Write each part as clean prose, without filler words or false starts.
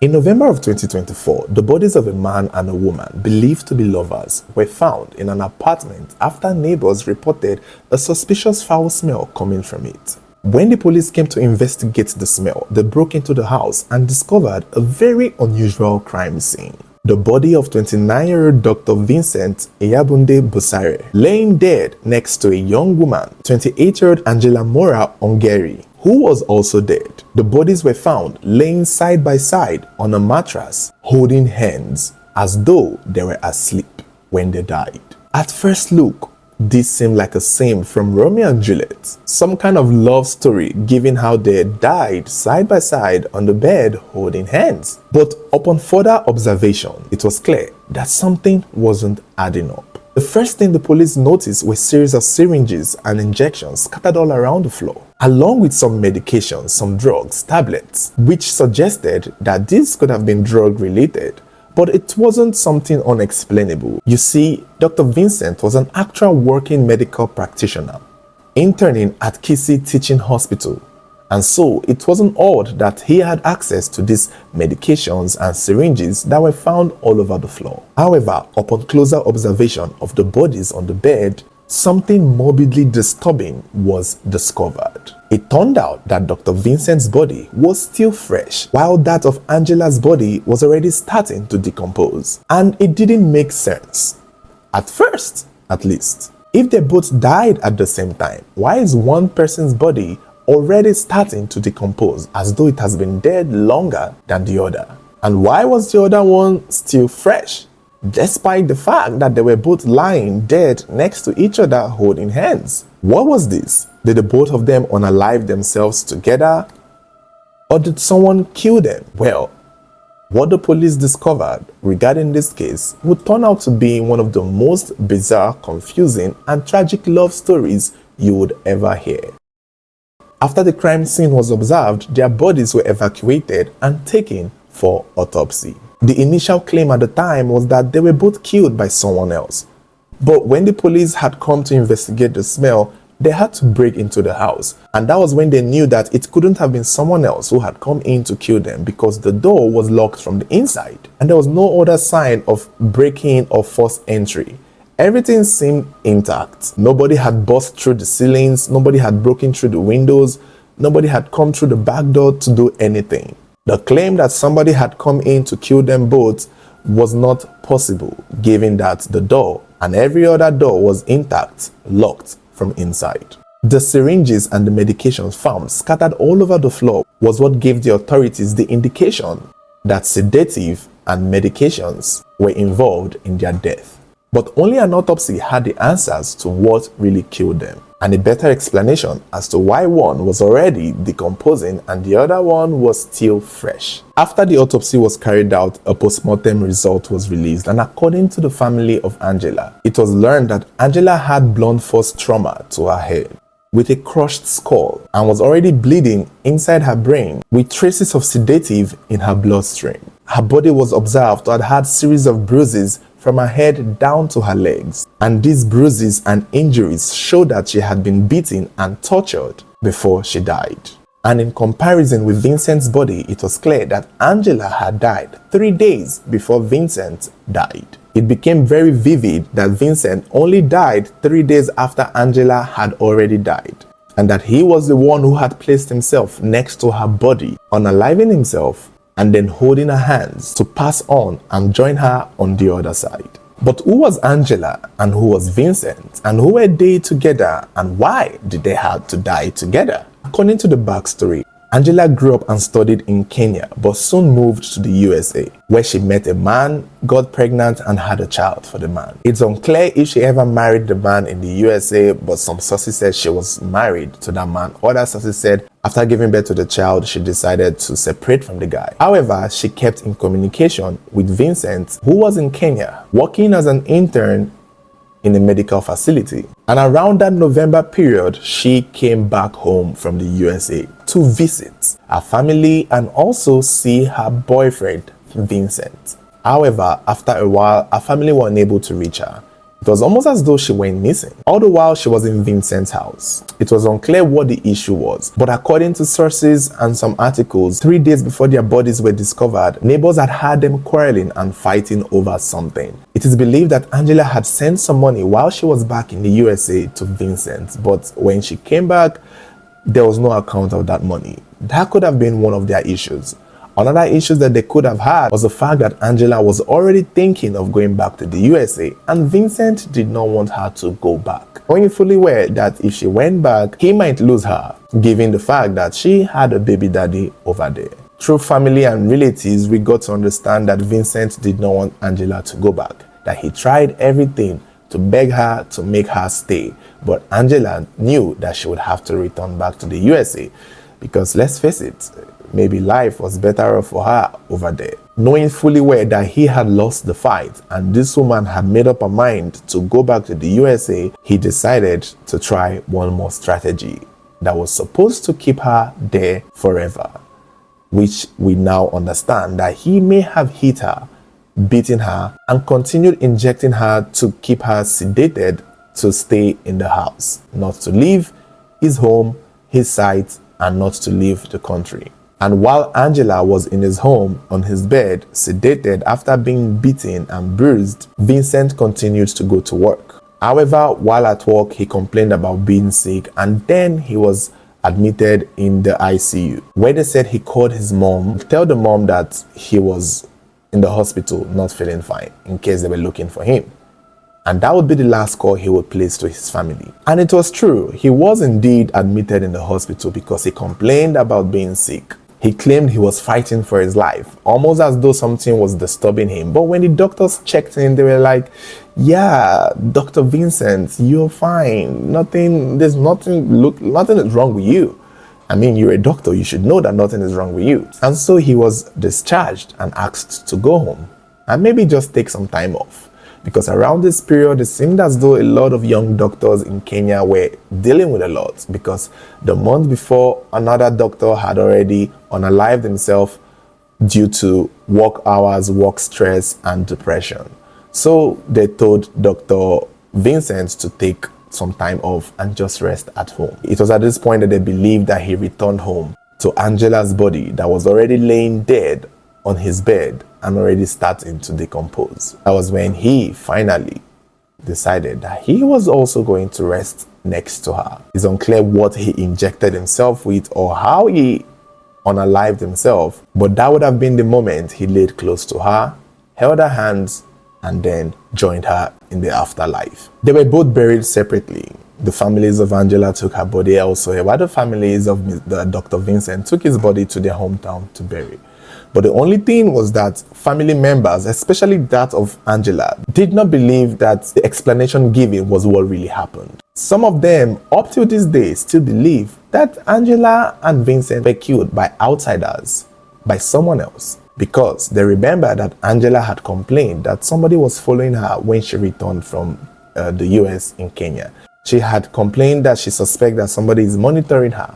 In November of 2024, the bodies of a man and a woman believed to be lovers were found in an apartment after neighbors reported a suspicious foul smell coming from it. When the police came to investigate the smell, they broke into the house and discovered a very unusual crime scene. The body of 29-year-old Dr. Vincent Eyabunde Busare laying dead next to a young woman, 28-year-old Angela Mora Ongeri, who was also dead. The bodies were found laying side by side on a mattress, holding hands as though they were asleep when they died. At first look, this seemed like a scene from Romeo and Juliet, some kind of love story given how they died side by side on the bed holding hands. But upon further observation, it was clear that something wasn't adding up. The first thing the police noticed were a series of syringes and injections scattered all around the floor, along with some medications, some drugs, tablets, which suggested that this could have been drug related. But it wasn't something unexplainable. You see, Dr. Vincent was an actual working medical practitioner, interning at Kisi Teaching Hospital, and so it wasn't odd that he had access to these medications and syringes that were found all over the floor. However, upon closer observation of the bodies on the bed, something morbidly disturbing was discovered. It turned out that Dr. Vincent's body was still fresh, while that of Angela's body was already starting to decompose. And it didn't make sense. At first, at least. If they both died at the same time, why is one person's body already starting to decompose as though it has been dead longer than the other? And why was the other one still fresh, despite the fact that they were both lying dead next to each other holding hands? What was this? Did the both of them unalive themselves together? Or did someone kill them? Well, what the police discovered regarding this case would turn out to be one of the most bizarre, confusing, and tragic love stories you would ever hear. After the crime scene was observed, their bodies were evacuated and taken for autopsy. The initial claim at the time was that they were both killed by someone else. But when the police had come to investigate the smell, they had to break into the house. And that was when they knew that it couldn't have been someone else who had come in to kill them, because the door was locked from the inside. And there was no other sign of breaking or forced entry. Everything seemed intact. Nobody had burst through the ceilings. Nobody had broken through the windows. Nobody had come through the back door to do anything. The claim that somebody had come in to kill them both was not possible, given that the door and every other door was intact, locked from inside. The syringes and the medications found scattered all over the floor was what gave the authorities the indication that sedative and medications were involved in their death. But only an autopsy had the answers to what really killed them, and a better explanation as to why one was already decomposing and the other one was still fresh. After the autopsy was carried out, a postmortem result was released, and according to the family of Angela, it was learned that Angela had blunt force trauma to her head with a crushed skull and was already bleeding inside her brain with traces of sedative in her bloodstream. Her body was observed to have had series of bruises from her head down to her legs, and these bruises and injuries showed that she had been beaten and tortured before she died. And in comparison with Vincent's body, it was clear that Angela had died 3 days before Vincent died. It became very vivid that Vincent only died 3 days after Angela had already died, and that he was the one who had placed himself next to her body, unaliving himself and then holding her hands to pass on and join her on the other side. But who was Angela and who was Vincent, and who were they together, and why did they have to die together? According to the backstory, Angela grew up and studied in Kenya, but soon moved to the USA, where she met a man, got pregnant, and had a child for the man. It's unclear if she ever married the man in the USA, but some sources said she was married to that man. Other sources said after giving birth to the child, she decided to separate from the guy. However, she kept in communication with Vincent, who was in Kenya, working as an intern in a medical facility. And around that November period, she came back home from the USA to visit her family and also see her boyfriend, Vincent. However, after a while, her family were unable to reach her. It was almost as though she went missing. All the while she was in Vincent's house. It was unclear what the issue was, but according to sources and some articles, 3 days before their bodies were discovered, neighbors had heard them quarreling and fighting over something. It is believed that Angela had sent some money while she was back in the USA to Vincent, but when she came back, there was no account of that money. That could have been one of their issues. Another issue that they could have had was the fact that Angela was already thinking of going back to the USA and Vincent did not want her to go back, knowing fully well that if she went back, he might lose her, given the fact that she had a baby daddy over there. Through family and relatives, we got to understand that Vincent did not want Angela to go back, that he tried everything to beg her to make her stay, but Angela knew that she would have to return back to the USA because, let's face it, maybe life was better off for her over there. Knowing fully well that he had lost the fight and this woman had made up her mind to go back to the USA, he decided to try one more strategy that was supposed to keep her there forever, which we now understand that he may have hit her, beaten her, and continued injecting her to keep her sedated to stay in the house, not to leave his home, his site, and not to leave the country. And while Angela was in his home on his bed, sedated after being beaten and bruised, Vincent continued to go to work. However, while at work, he complained about being sick and then he was admitted in the ICU, where they said he called his mom to tell the mom that he was in the hospital not feeling fine in case they were looking for him. And that would be the last call he would place to his family. And it was true, he was indeed admitted in the hospital because he complained about being sick. He claimed he was fighting for his life, almost as though something was disturbing him. But when the doctors checked in, they were like, yeah, Dr. Vincent, you're fine. Nothing is wrong with you. I mean, you're a doctor, you should know that nothing is wrong with you. And so he was discharged and asked to go home and maybe just take some time off. Because around this period, it seemed as though a lot of young doctors in Kenya were dealing with a lot, because the month before, another doctor had already unalived himself due to work hours, work stress, and depression. So they told Dr. Vincent to take some time off and just rest at home. It was at this point that they believed that he returned home to Angela's body that was already laying dead on his bed and already starting to decompose. That was when he finally decided that he was also going to rest next to her. It's unclear what he injected himself with or how he unalived himself, but that would have been the moment he laid close to her, held her hands, and then joined her in the afterlife. They were both buried separately. The families of Angela took her body elsewhere, while the families of Dr. Vincent took his body to their hometown to bury. But the only thing was that family members, especially that of Angela, did not believe that the explanation given was what really happened. Some of them, up till this day, still believe that Angela and Vincent were killed by outsiders, by someone else, because they remember that Angela had complained that somebody was following her when she returned from the US in Kenya. She had complained that she suspects that somebody is monitoring her.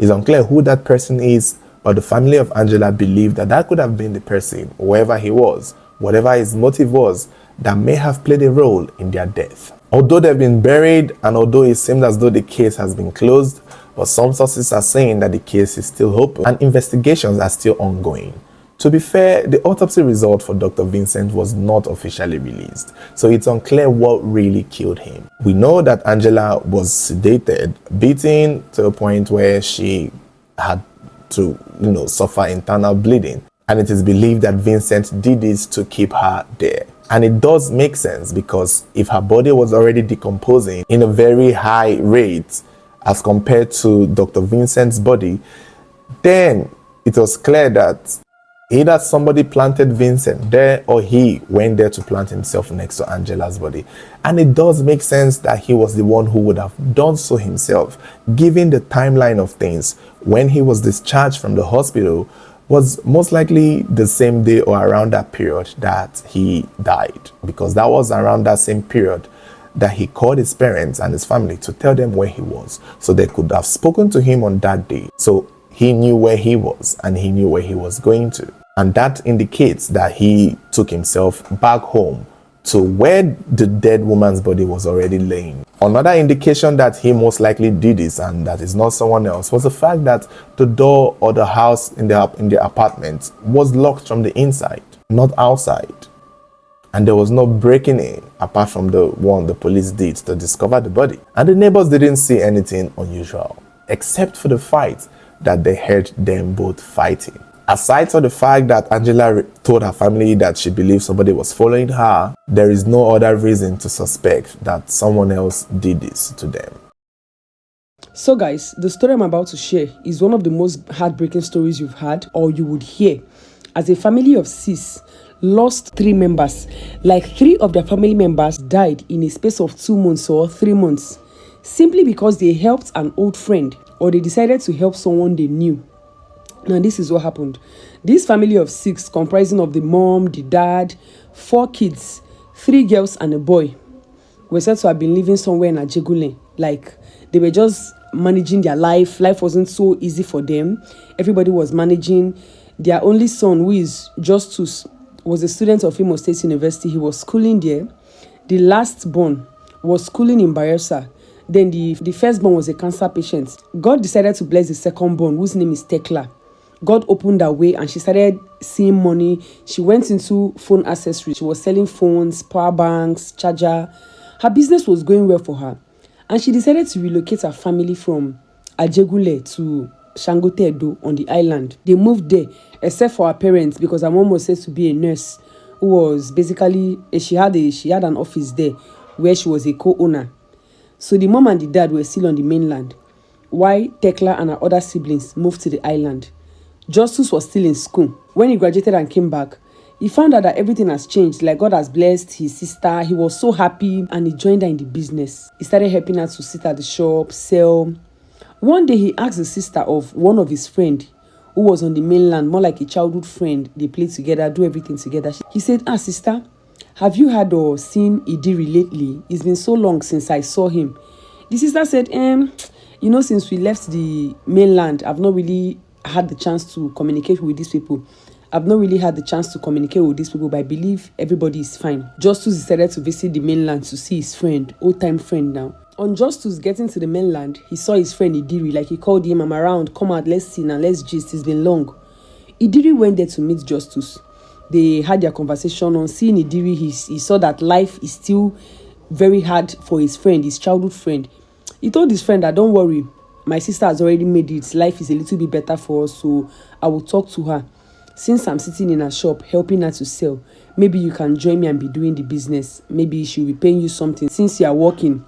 It's unclear who that person is, but the family of Angela believed that that could have been the person, whoever he was, whatever his motive was, that may have played a role in their death. Although they've been buried and although it seems as though the case has been closed, but some sources are saying that the case is still open and investigations are still ongoing. To be fair, the autopsy result for Dr. Vincent was not officially released, so it's unclear what really killed him. We know that Angela was sedated, beaten to a point where she had to, suffer internal bleeding. And it is believed that Vincent did this to keep her there. And it does make sense, because if her body was already decomposing in a very high rate as compared to Dr. Vincent's body, then it was clear that either somebody planted Vincent there or he went there to plant himself next to Angela's body. And it does make sense that he was the one who would have done so himself, given the timeline of things. When he was discharged from the hospital was most likely the same day or around that period that he died, because that was around that same period that he called his parents and his family to tell them where he was, so they could have spoken to him on that day. So he knew where he was and he knew where he was going to. And that indicates that he took himself back home to where the dead woman's body was already laying. Another indication that he most likely did this and that is not someone else was the fact that the door or the house in the apartment was locked from the inside, not outside. And there was no breaking in apart from the one the police did to discover the body. And the neighbors didn't see anything unusual, except for the fight that they heard them both fighting. Aside from the fact that Angela told her family that she believed somebody was following her, there is no other reason to suspect that someone else did this to them. So guys, the story I'm about to share is one of the most heartbreaking stories you've had or you would hear. As a family of 6, lost 3 members. Like 3 of their family members died in a space of 2 months or 3 months, simply because they helped an old friend or they decided to help someone they knew. Now this is what happened. This family of 6, comprising of the mom, the dad, 4 kids, 3 girls and a boy, were said to have been living somewhere in Ajegule. Like they were just managing their life. Life wasn't so easy for them. Everybody was managing. Their only son, who is Justus, was a student of Imo State University. He was schooling there. The last born was schooling in Bayelsa. Then the firstborn was a cancer patient. God decided to bless the secondborn, whose name is Techla. God opened her way and she started seeing money. She went into phone accessories. She was selling phones, power banks, charger. Her business was going well for her. And she decided to relocate her family from Ajegule to Shangote Edo on the island. They moved there, except for her parents, because her mom was said to be a nurse who was basically, she had an office there where she was a co-owner. So the mom and the dad were still on the mainland, while Techla and her other siblings moved to the island. Justus was still in school. When he graduated and came back, he found out that everything has changed. Like God has blessed his sister. He was so happy and he joined her in the business. He started helping her to sit at the shop, sell. One day he asked the sister of one of his friends who was on the mainland, more like a childhood friend. They played together, do everything together. He said, sister, have you heard or seen Ediri lately? It's been so long since I saw him. The sister said, since we left the mainland, I've not really had the chance to communicate with these people. But I believe everybody is fine. Justus decided to visit the mainland to see his friend, old-time friend now. On Justus getting to the mainland, he saw his friend Ediri. Like he called him, I'm around, come out, let's see now, let's gist, it's been long. Ediri went there to meet Justus. They had their conversation. On seeing Ediri, he saw that life is still very hard for his friend, his childhood friend. He told his friend that, don't worry, my sister has already made it. Life is a little bit better for us, so I will talk to her. Since I'm sitting in her shop, helping her to sell, maybe you can join me and be doing the business. Maybe she'll be paying you something. Since you are working,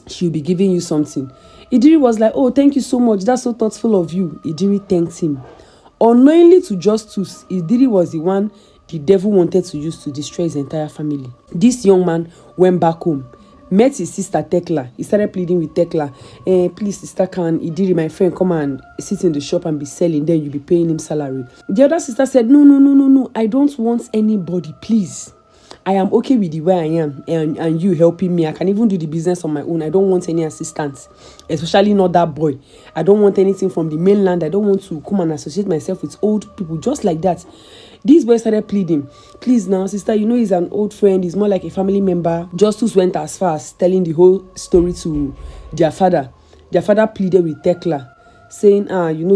she'll be giving you something. Ediri was like, oh, thank you so much. That's so thoughtful of you. Ediri thanked him. Unknowingly to Justus, Ediri was the one the devil wanted to use to destroy his entire family. This young man went back home, met his sister Techla. He started pleading with Techla. Please, sister, can Ediri, my friend, come and sit in the shop and be selling, then you'll be paying him salary. The other sister said, no, I don't want anybody, please. I am okay with the way I am and you helping me. I can even do the business on my own. I don't want any assistance, especially not that boy. I don't want anything from the mainland. I don't want to come and associate myself with old people just like that. This boy started pleading, please now, sister, he's an old friend. He's more like a family member. Justus went as far as telling the whole story to their father. Their father pleaded with Techla, saying,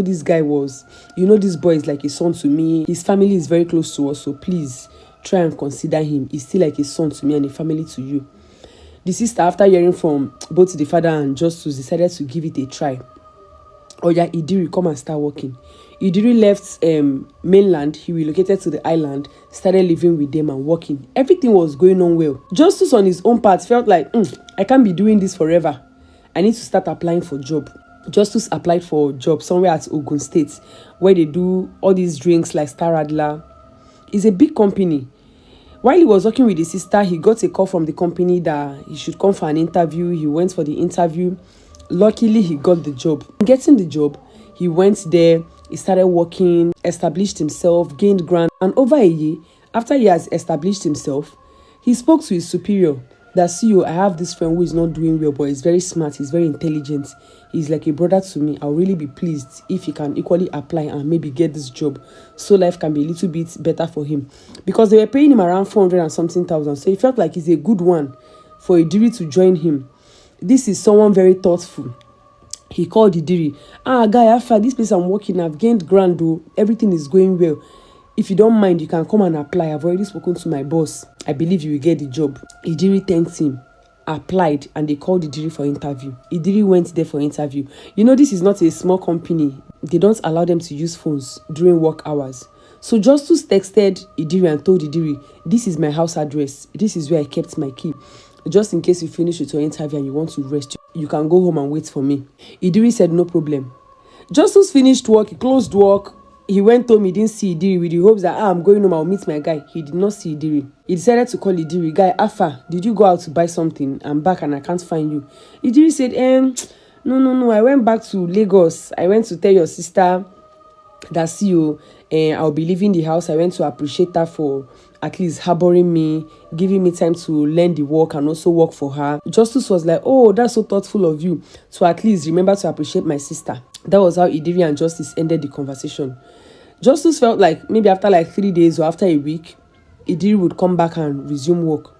this guy this boy is like a son to me. His family is very close to us, so please try and consider him. He's still like a son to me and a family to you. The sister, after hearing from both the father and Justus, decided to give it a try. Ediri, come and start working. Ediri left mainland. He relocated to the island, started living with them and working. Everything was going on well. Justus on his own part felt like, I can't be doing this forever. I need to start applying for job. Justus applied for a job somewhere at Ogun State, where they do all these drinks like Star Radler. It's a big company. While he was working with his sister, he got a call from the company that he should come for an interview. He went for the interview. Luckily, he got the job. Getting the job, he went there, he started working, established himself, gained ground. And over a year, after he has established himself, he spoke to his superior that, see you, I have this friend who is not doing well, but he's very smart, he's very intelligent, he's like a brother to me. I'll really be pleased if he can equally apply and maybe get this job, so life can be a little bit better for him. Because they were paying him around 400 and something thousand, so he felt like he's a good one for Ediri to join him. This is someone very thoughtful. He called Ediri. Guy, after this place I'm working, I've gained grand though, everything is going well. If you don't mind, you can come and apply. I've already spoken to my boss. I believe you will get the job. Ediri thanked him, applied, and they called Ediri for interview. Ediri went there for interview. You know, this is not a small company. They don't allow them to use phones during work hours. So Justice texted Ediri and told Ediri, this is my house address. This is where I kept my key. Just in case you finish with your interview and you want to rest, you can go home and wait for me. Ediri said no problem. Justice finished work. He closed work. He went home, he didn't see Ediri with the hopes that I'm going home, I'll meet my guy. He did not see Ediri. He decided to call Ediri. Guy, Afa, did you go out to buy something? I'm back and I can't find you. Ediri said, no, I went back to Lagos. I went to tell your sister that, see you, I'll be leaving the house. I went to appreciate her for at least harboring me, giving me time to learn the work and also work for her. Justice was like, oh, that's so thoughtful of you to at least remember to appreciate my sister. That was how Ediri and Justice ended the conversation. Justice felt like maybe after like 3 days or after a week, Ediri would come back and resume work.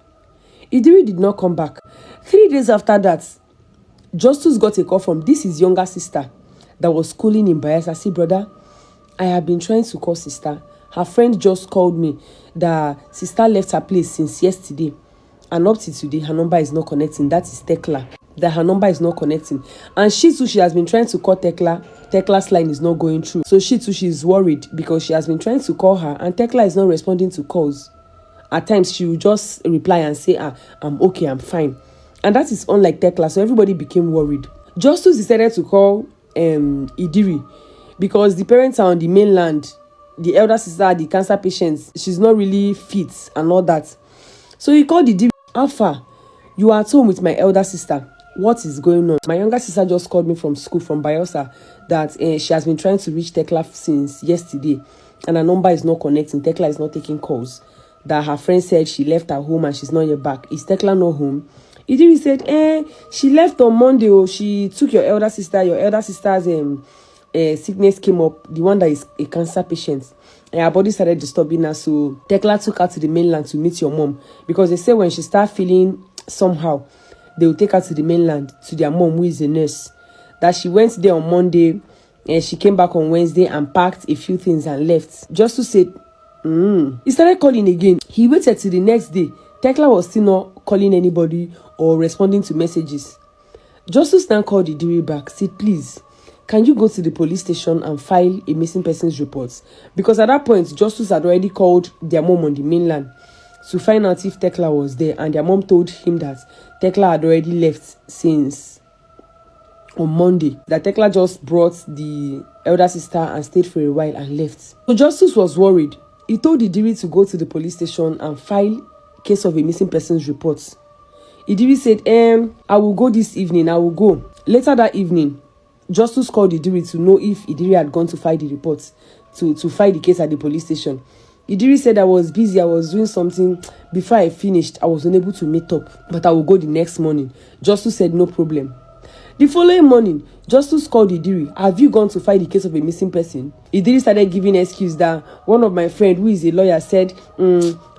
Ediri did not come back. 3 days after that, Justice got a call from his younger sister that was schooling in Bayelsa. See, brother, I have been trying to call sister. Her friend just called me that sister left her place since yesterday. And up to today, her number is not connecting. That is Techla. That her number is not connecting. And she too, she has been trying to call Techla. Techla's line is not going through. So she too, she's worried because she has been trying to call her and Techla is not responding to calls. At times, she will just reply and say, I'm okay, I'm fine. And that is unlike Techla, so everybody became worried. Justice decided to call Ediri because the parents are on the mainland. The elder sister, the cancer patients, she's not really fit and all that. So he called Ediri. Alpha, you are at home with my elder sister. What is going on? My younger sister just called me from school, from Bayelsa, that she has been trying to reach Techla since yesterday and her number is not connecting. Techla is not taking calls. That her friend said she left her home and she's not yet back. Is Techla not home? Ediri said, she left on Monday. Oh, she took your elder sister. Your elder sister's sickness came up, the one that is a cancer patient. And her body started disturbing her. So Techla took her to the mainland to meet your mom. Because they say when she starts feeling somehow, they will take her to the mainland, to their mom, who is a nurse. That she went there on Monday, and she came back on Wednesday and packed a few things and left. Just to say, He started calling again. He waited till the next day. Techla was still not calling anybody or responding to messages. Justice now called Ediri back, said, please, can you go to the police station and file a missing persons report? Because at that point, Justice had already called their mom on the mainland to find out if Techla was there, and their mom told him that Techla had already left since on Monday. That Techla just brought the elder sister and stayed for a while and left. So Justice was worried. He told Ediri to go to the police station and file case of a missing persons report. Ediri said, I will go this evening, I will go. Later that evening, Justice called Ediri to know if Ediri had gone to file the report, to file the case at the police station. Ediri said, I was busy, I was doing something. Before I finished, I was unable to meet up, but I will go the next morning. Justice said, no problem. The following morning, Justice called Ediri. Have you gone to file the case of a missing person? Ediri started giving excuse that one of my friend who is a lawyer said,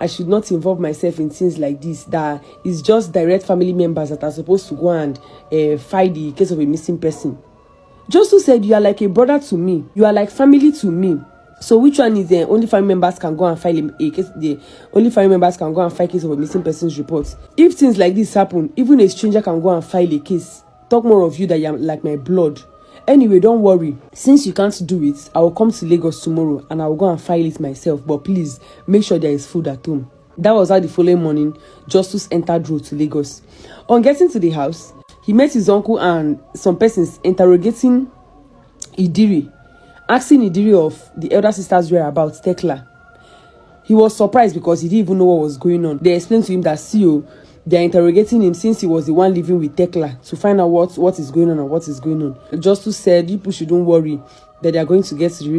I should not involve myself in things like this, that it's just direct family members that are supposed to go and file the case of a missing person. Justice said, you are like a brother to me. You are like family to me. So which one is the only family members can go and file a case? The only family members can go and file case of a missing person's report. If things like this happen, even a stranger can go and file a case. Talk more of you that you are like my blood. Anyway, don't worry. Since you can't do it, I will come to Lagos tomorrow and I will go and file it myself. But please, make sure there is food at home. That was how the following morning, Justice entered road to Lagos. On getting to the house, he met his uncle and some persons interrogating Ediri, asking Ediri of the elder sister's whereabouts, Techla. He was surprised because he didn't even know what was going on. They explained to him that they are interrogating him since he was the one living with Techla to find out what is going on and what is going on. Justice said, you people shouldn't worry that they are going to get to the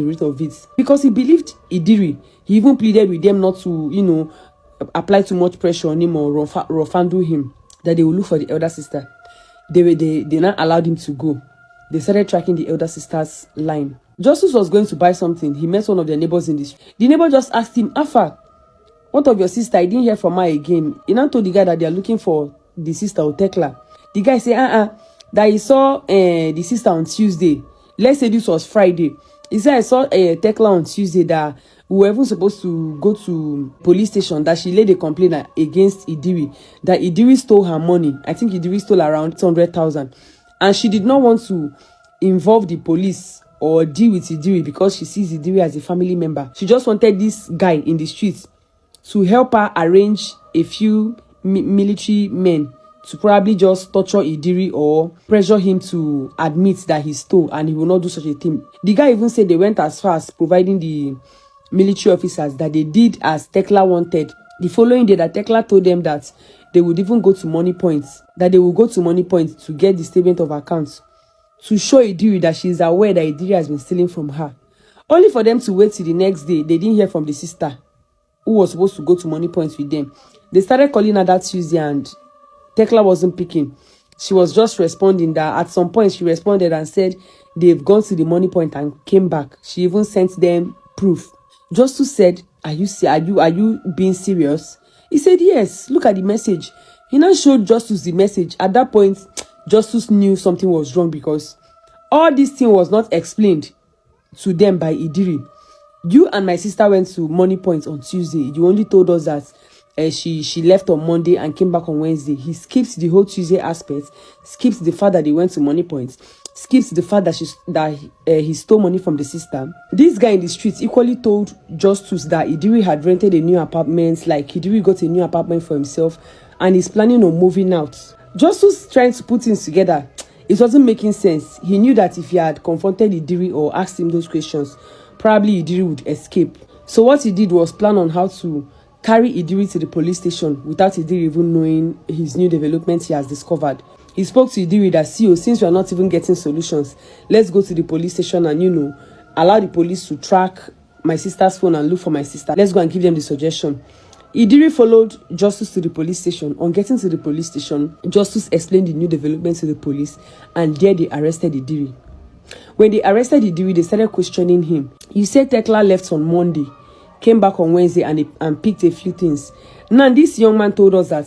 root of it. Because he believed Ediri. He even pleaded with them not to, apply too much pressure on him or rough handle him, that they will look for the elder sister. They not allowed him to go. They started tracking the elder sister's line. Justice was going to buy something. He met one of their neighbors in the street. The neighbor just asked him, Alpha, what of your sister? I didn't hear from her again. He now told the guy that they are looking for the sister or Techla. The guy said, that he saw the sister on Tuesday. Let's say this was Friday. He said, I saw Techla on Tuesday that we were even supposed to go to police station, that she laid a complaint against Ediri, that Ediri stole her money. I think Ediri stole around 200,000. And she did not want to involve the police or deal with Ediri because she sees Ediri as a family member. She just wanted this guy in the streets to help her arrange a few military men to probably just torture Ediri or pressure him to admit that he stole, and he will not do such a thing. The guy even said they went as far as providing the military officers that they did as Techla wanted. The following day, that Techla told them that they would even go to money points, that they will go to money points to get the statement of accounts to show Ediri that she is aware that Ediri has been stealing from her. Only for them to wait till the next day. They didn't hear from the sister who was supposed to go to money points with them. They started calling her that Tuesday and Techla wasn't picking. She was just responding. That at some point she responded and said they've gone to the money point and came back. She even sent them proof. Justice said, are you being serious? He said, yes, look at the message. He now showed Justice the message. At that point, Justice knew something was wrong because all this thing was not explained to them by Ediri. You and my sister went to money points on Tuesday. You only told us that she left on Monday and came back on Wednesday. He skips the whole Tuesday aspect, skips the fact that they went to money points, skips the fact that he stole money from the sister. This guy in the streets equally told Justice that Ediri had rented a new apartment, like Ediri got a new apartment for himself and is planning on moving out. Justice trying to put things together, it wasn't making sense. He knew that if he had confronted Ediri or asked him those questions, probably Ediri would escape. So what he did was plan on how to carry Ediri to the police station without Ediri even knowing his new developments he has discovered. He spoke to Ediri that, since we are not even getting solutions, let's go to the police station and, allow the police to track my sister's phone and look for my sister. Let's go and give them the suggestion. Ediri followed Justice to the police station. On getting to the police station, Justice explained the new developments to the police, and there they arrested Ediri. When they arrested Ediri, they started questioning him. You said Techla left on Monday, came back on Wednesday and picked a few things. Now, this young man told us that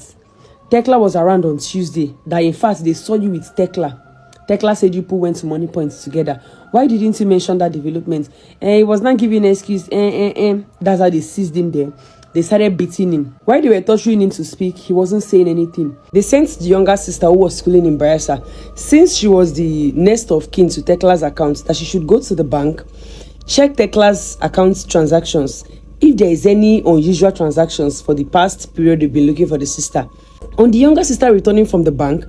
Techla was around on Tuesday, that in fact they saw you with Techla. Techla said you people went to money points together. Why didn't you mention that development? He was not giving an excuse. That's how they seized him there. They started beating him. While they were torturing him to speak, he wasn't saying anything. They sent the younger sister who was schooling in Bayelsa, since she was the next of kin to Techla's account, that she should go to the bank, check Techla's account transactions, if there is any unusual transactions for the past period they've been looking for the sister. On the younger sister returning from the bank,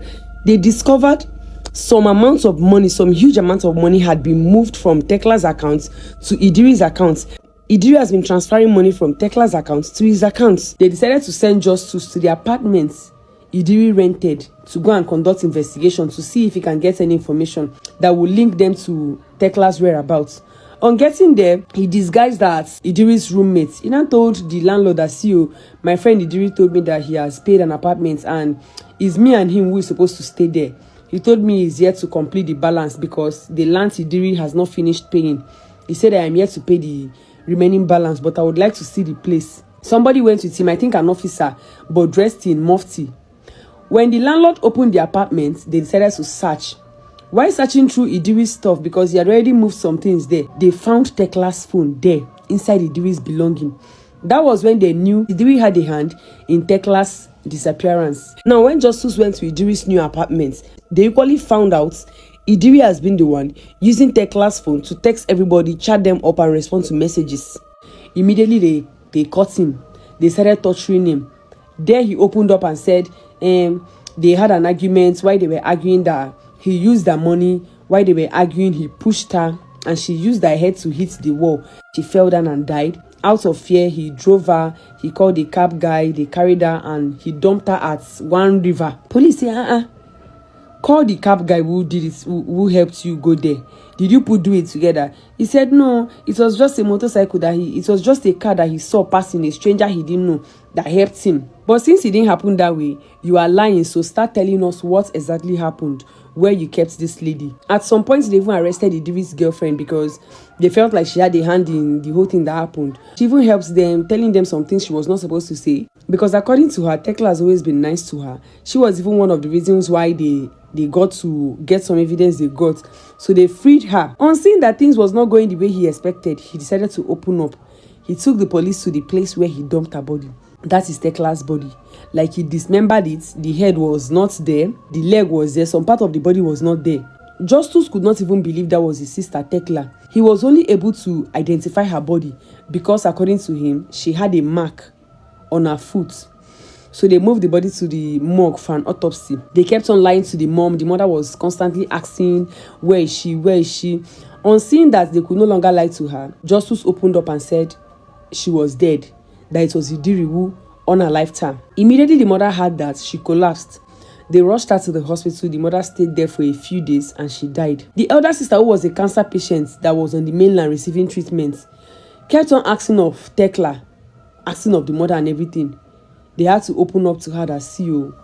they discovered some huge amount of money had been moved from Techla's account to Ediri's account. Ediri has been transferring money from Techla's account to his account. They decided to send Justice to the apartments Ediri rented to go and conduct investigation to see if he can get any information that will link them to Techla's whereabouts. On getting there, he disguised as Ediri's roommate. He now told the landlord that, my friend Ediri told me that he has paid an apartment and it's me and him who is supposed to stay there. He told me he's yet to complete the balance because the land Ediri has not finished paying. He said I am yet to pay the remaining balance, but I would like to see the place. Somebody went with him, I think an officer, but dressed in mufti. When the landlord opened the apartment, they decided to search. While searching through Ediri's stuff, because he had already moved some things there, they found Techla's phone there, inside Ediri's belonging. That was when they knew Ediri had a hand in Techla's disappearance. Now, when Justice went to Ediri's new apartment, they equally found out Ediri has been the one using Techla's phone to text everybody, chat them up and respond to messages. Immediately they caught him. They started torturing him. There he opened up and said they had an argument. While they were arguing that he used their money, while they were arguing he pushed her and she used her head to hit the wall. She fell down and died. Out of fear, he drove her, he called the cab guy, they carried her and he dumped her at one river. Police say, call the cab guy who did it, who helped you go there. Did you do it together? He said no, it was just a motorcycle it was just a car that he saw passing, a stranger he didn't know that helped him. But since it didn't happen that way, you are lying, so start telling us what exactly happened, where you kept this lady. At some point, they even arrested Ediri's girlfriend because they felt like she had a hand in the whole thing that happened. She even helps them, telling them some things she was not supposed to say. Because according to her, Techla has always been nice to her. She was even one of the reasons why they got to get some evidence they got. So they freed her. On seeing that things was not going the way he expected, he decided to open up. He took the police to the place where he dumped her body. That is Techla's body. Like, he dismembered it. The head was not there. The leg was there. Some part of the body was not there. Justus could not even believe that was his sister Techla. He was only able to identify her body because, according to him, she had a mark on her foot. So they moved the body to the morgue for an autopsy. They kept on lying to the mom. The mother was constantly asking, where is she? Where is she? On seeing that they could no longer lie to her, Justus opened up and said she was dead, that it was Ediri who unalived her. Immediately the mother heard that, she collapsed. They rushed her to the hospital. The mother stayed there for a few days and she died. The elder sister, who was a cancer patient that was on the mainland receiving treatment, kept on asking of Techla, asking of the mother and everything. They had to open up to her that, see, oh,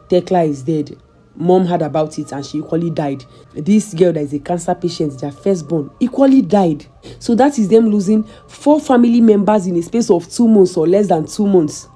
Techla is dead. Mom heard about it and she equally died. This girl that is a cancer patient, their firstborn, equally died. So that is them losing 4 family members in a space of 2 months or less than 2 months.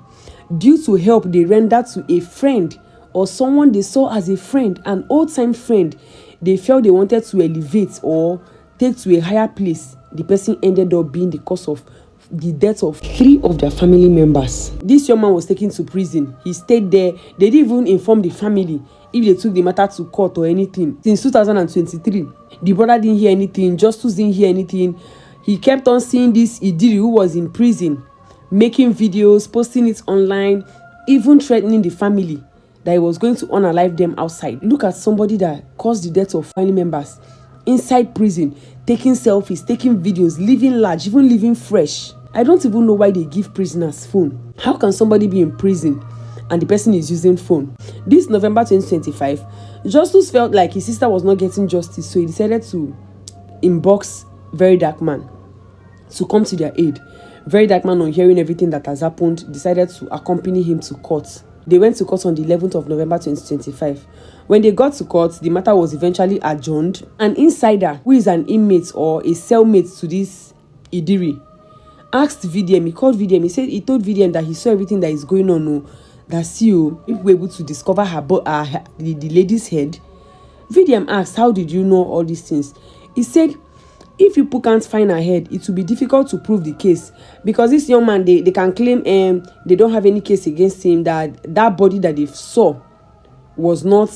Due to help they rendered to a friend or someone they saw as a friend, an old-time friend, they felt they wanted to elevate or take to a higher place. The person ended up being the cause of the death of 3 of their family members. This young man was taken to prison. He stayed there. They didn't even inform the family if they took the matter to court or anything. Since 2023, the brother didn't hear anything. Justus didn't hear anything. He kept on seeing this Ediri, who was in prison, making videos, posting it online, even threatening the family that he was going to unalive them outside. Look at somebody that caused the death of family members inside prison, taking selfies, taking videos, living large, even living fresh. I don't even know why they give prisoners phone. How can somebody be in prison and the person is using phone? This November 2025, Justus felt like his sister was not getting justice, so he decided to inbox Very Dark Man to come to their aid. Very Dark Man, on hearing everything that has happened, decided to accompany him to court. They went to court on the 11th of November 2025. When they got to court, the matter was eventually adjourned. An insider, who is an inmate or a cellmate to this Ediri, asked VDM, he called VDM, he told VDM that he saw everything that is going on, no, that CEO, if we were able to discover the lady's head. VDM asked, how did you know all these things? He said, if people can't find her head, it will be difficult to prove the case, because this young man, they can claim they don't have any case against him, that body that they saw was not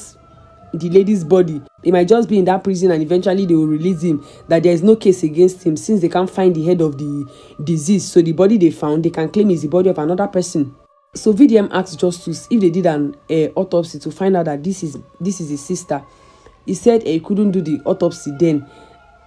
the lady's body. It might just be in that prison and eventually they will release him, that there is no case against him since they can't find the head of the disease. So the body they found, they can claim is the body of another person. So VDM asked Justus if they did an autopsy to find out that this is his sister. He said he couldn't do the autopsy then,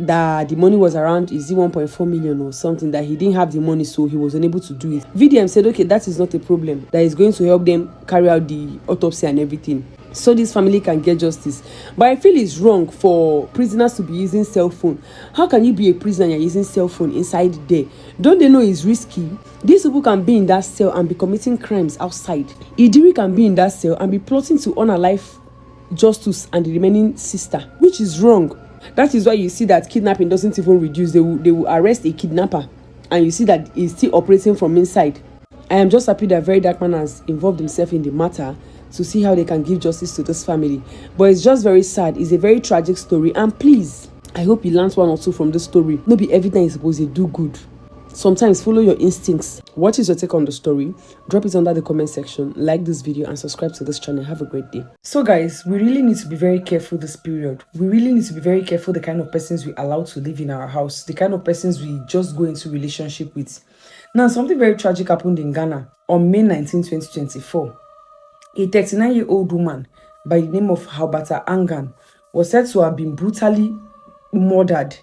that the money was around, is it 1.4 million or something, that he didn't have the money, so he was unable to do it. VDM said, okay, that is not a problem, that is going to help them carry out the autopsy and everything, so this family can get justice. But I feel it's wrong for prisoners to be using cell phone. How can you be a prisoner and you're using cell phone inside there? Don't they know it's risky? These people can be in that cell and be committing crimes outside. Ediri can be in that cell and be plotting to unalive Justus and the remaining sister, which is wrong. That is why you see that kidnapping doesn't even reduce. They will arrest a kidnapper and you see that he's still operating from inside. I am just happy that Very Dark Man has involved himself in the matter to see how they can give justice to this family. But it's just very sad. It's a very tragic story, and please, I hope you learned 1 or 2 from this story. No be everything is supposed to do good. Sometimes follow your instincts. What is your take on the story? Drop it under the comment section, like this video and subscribe to this channel. Have a great day. So guys, we really need to be very careful this period. We really need to be very careful the kind of persons we allow to live in our house, the kind of persons we just go into relationship with. Now, something very tragic happened in Ghana on May 19, 2024. A 39-year-old woman by the name of Haubata Angan was said to have been brutally murdered,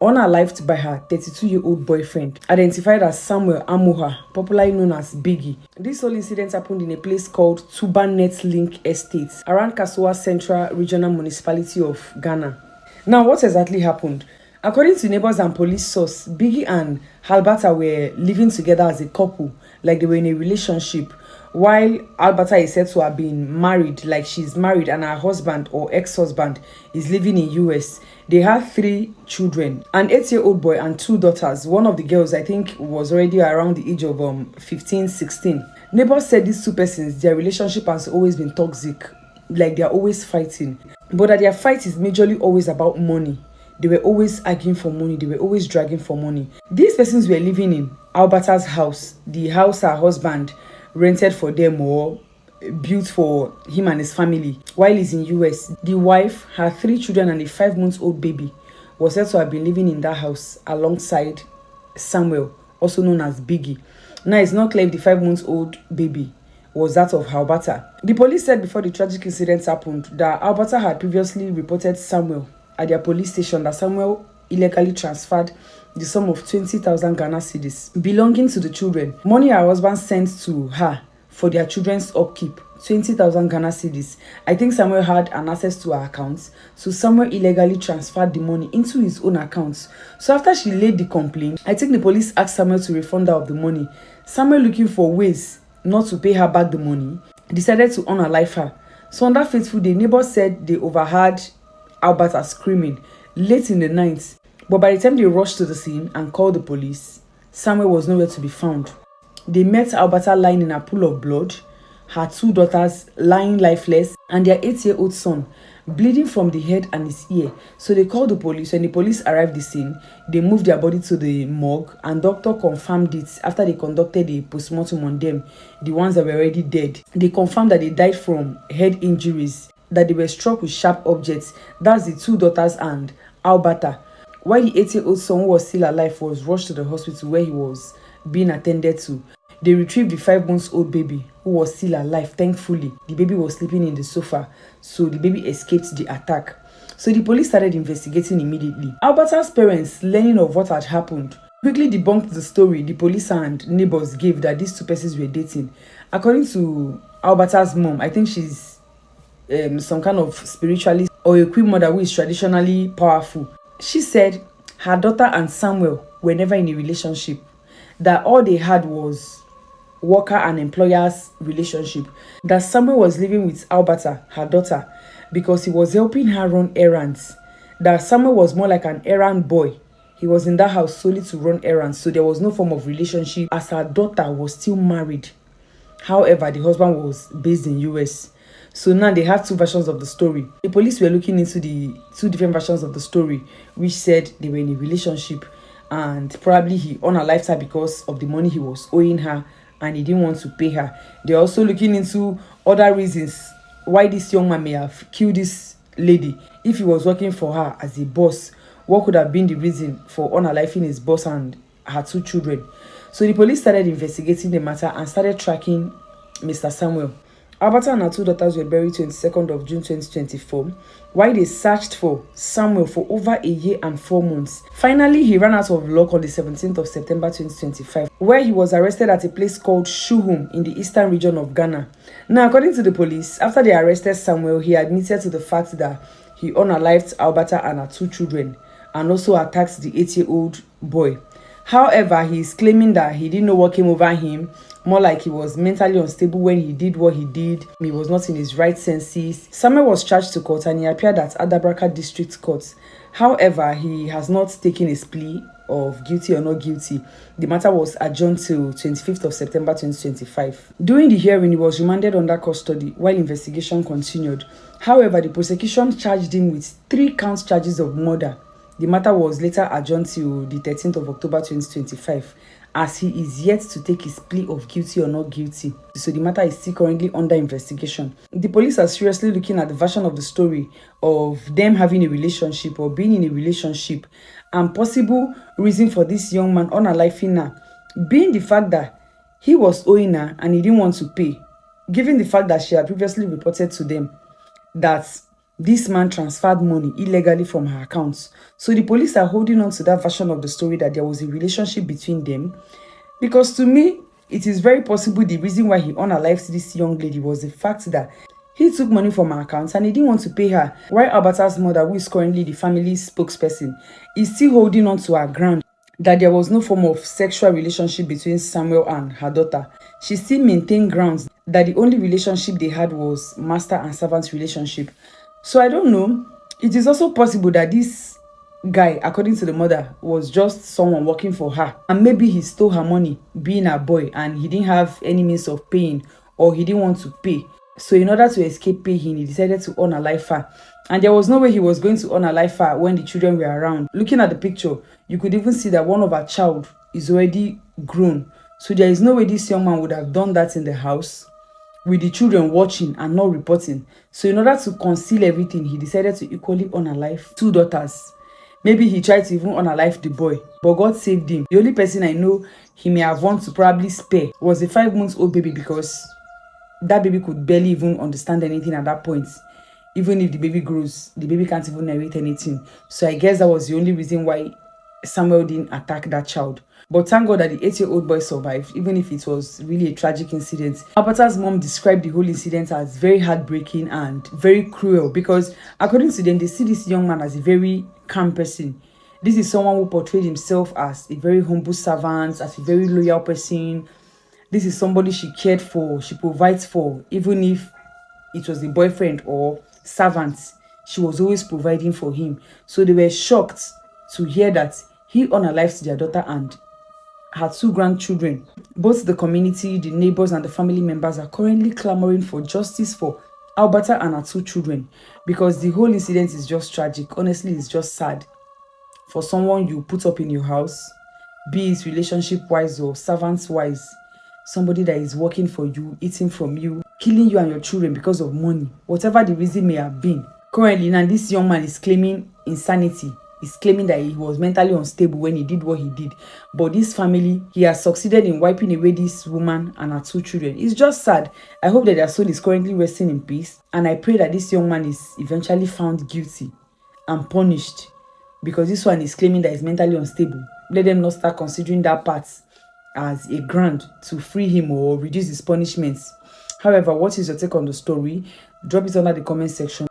unalived by her 32-year-old boyfriend, identified as Samuel Amoha, popularly known as Biggie. This whole incident happened in a place called Tubanet Link Estate, around Kasoa Central Regional Municipality of Ghana. Now, what exactly happened? According to neighbors and police source, Biggie and Alberta were living together as a couple, like they were in a relationship, while Alberta is said to have been married, like she's married, and her husband or ex-husband is living in US. They had 3 children, an 8-year-old boy and 2 daughters. One of the girls, I think, was already around the age of 15, 16. Neighbors said these 2 persons, their relationship has always been toxic, like they're always fighting, but that their fight is majorly always about money. They were always arguing for money. They were always dragging for money. These persons were living in Alberta's house, the house her husband rented for them or built for him and his family while he's in US. The wife, her 3 children and a 5-month-old baby was said to have been living in that house alongside Samuel, also known as Biggie. Now it's not clear if the 5-month-old baby was that of Alberta. The police said before the tragic incident happened that Alberta had previously reported Samuel at their police station, that Samuel illegally transferred the sum of 20,000 Ghana cedis belonging to the children. Money her husband sent to her for their children's upkeep, 20,000 Ghana cedis. I think Samuel had an access to her accounts, so Samuel illegally transferred the money into his own accounts. So after she laid the complaint, I think the police asked Samuel to refund her of the money. Samuel, looking for ways not to pay her back the money, decided to unalive her. So on that fateful day, neighbors said they overheard Alberta screaming late in the night, but by the time they rushed to the scene and called the police, Samuel was nowhere to be found. They met Alberta lying in a pool of blood, her 2 daughters lying lifeless, and their 8-year-old son bleeding from the head and his ear. So they called the police. When the police arrived at the scene, they moved their body to the morgue, and doctor confirmed it after they conducted a postmortem on them, the ones that were already dead. They confirmed that they died from head injuries, that they were struck with sharp objects. That's the 2 daughters and Alberta. While the 8-year-old son, who was still alive, was rushed to the hospital where he was being attended to. They retrieved the 5-month-old baby, who was still alive. Thankfully, the baby was sleeping in the sofa, so the baby escaped the attack. So the police started investigating immediately. Alberta's parents, learning of what had happened, quickly debunked the story the police and neighbors gave that these 2 persons were dating. According to Alberta's mom, I think she's some kind of spiritualist or a queen mother who is traditionally powerful. She said her daughter and Samuel were never in a relationship, that all they had was worker and employer's relationship, that Samuel was living with Alberta, her daughter, because he was helping her run errands, that Samuel was more like an errand boy. He was in that house solely to run errands, so there was no form of relationship as her daughter was still married. However, the husband was based in US. So now they have 2 versions of the story. The police were looking into the 2 different versions of the story, which said they were in a relationship and probably he unalived her because of the money he was owing her and he didn't want to pay her. They're also looking into other reasons why this young man may have killed this lady. If he was working for her as a boss, what could have been the reason for unaliving his boss and her 2 children? So the police started investigating the matter and started tracking Mr. Samuel. Alberta and her 2 daughters were buried 22nd of June 2024, while they searched for Samuel for over a year and 4 months. Finally, he ran out of luck on the 17th of September 2025, where he was arrested at a place called Shuhum in the eastern region of Ghana. Now, according to the police, after they arrested Samuel, he admitted to the fact that he unalived Alberta and her 2 children and also attacked the 8-year-old boy. However, he is claiming that he didn't know what came over him, more like he was mentally unstable when he did what he did. He was not in his right senses. Samuel was charged to court and he appeared at Adabraka District Court. However, he has not taken his plea of guilty or not guilty. The matter was adjourned till 25th of September 2025. During the hearing, he was remanded under custody while investigation continued. However, the prosecution charged him with 3 count charges of murder. The matter was later adjourned till the 13th of October 2025, as he is yet to take his plea of guilty or not guilty. So the matter is still currently under investigation. The police are seriously looking at the version of the story of them having a relationship or being in a relationship, and possible reason for this young man unaliving her being the fact that he was owing her and he didn't want to pay, given the fact that she had previously reported to them that this man transferred money illegally from her accounts. So the police are holding on to that version of the story that there was a relationship between them, because to me, it is very possible the reason why he unalived this young lady was the fact that He took money from her account and he didn't want to pay her. While Alberta's mother, who is currently the family's spokesperson, is still holding on to her ground that there was no form of sexual relationship between Samuel and her daughter. She still maintained grounds that the only relationship they had was master and servant relationship. So I don't know. It is also possible that this guy, according to the mother, was just someone working for her, and maybe he stole her money being a boy and he didn't have any means of paying, or he didn't want to pay. So in order to escape paying, he decided to unalive her. And there was no way he was going to unalive her when the children were around. Looking at the picture, you could even see that one of her child is already grown. So there is no way this young man would have done that in the house with the children watching and not reporting. So in order to conceal everything, he decided to equally unalive two daughters. Maybe he tried to even unalive the boy, but God saved him. The only person I know he may have wanted to probably spare was a 5-month-old baby, because that baby could barely even understand anything at that point. Even if the baby grows, the baby can't even narrate anything. So I guess that was the only reason why Samuel didn't attack that child. But thank God that the 8-year-old boy survived, even if it was really a tragic incident. Alberta's mom described the whole incident as very heartbreaking and very cruel, because according to them, they see this young man as a very calm person. This is someone who portrayed himself as a very humble servant, as a very loyal person. This is somebody she cared for, she provides for, even if it was a boyfriend or servant, she was always providing for him. So they were shocked to hear that he unalived their daughter and her 2 grandchildren. Both the community, the neighbors, and the family members are currently clamoring for justice for Alberta and her 2 children, because the whole incident is just tragic. Honestly, it's just sad for someone you put up in your house, be it relationship-wise or servants-wise, somebody that is working for you, eating from you, killing you and your children because of money, whatever the reason may have been. Currently, now this young man is claiming insanity. He's claiming that he was mentally unstable when he did what he did. But this family, he has succeeded in wiping away this woman and her 2 children. It's just sad. I hope that their soul is currently resting in peace. And I pray that this young man is eventually found guilty and punished, because this one is claiming that he's mentally unstable. Let them not start considering that part as a grant to free him or reduce his punishments. However, what is your take on the story? Drop it under the comment section.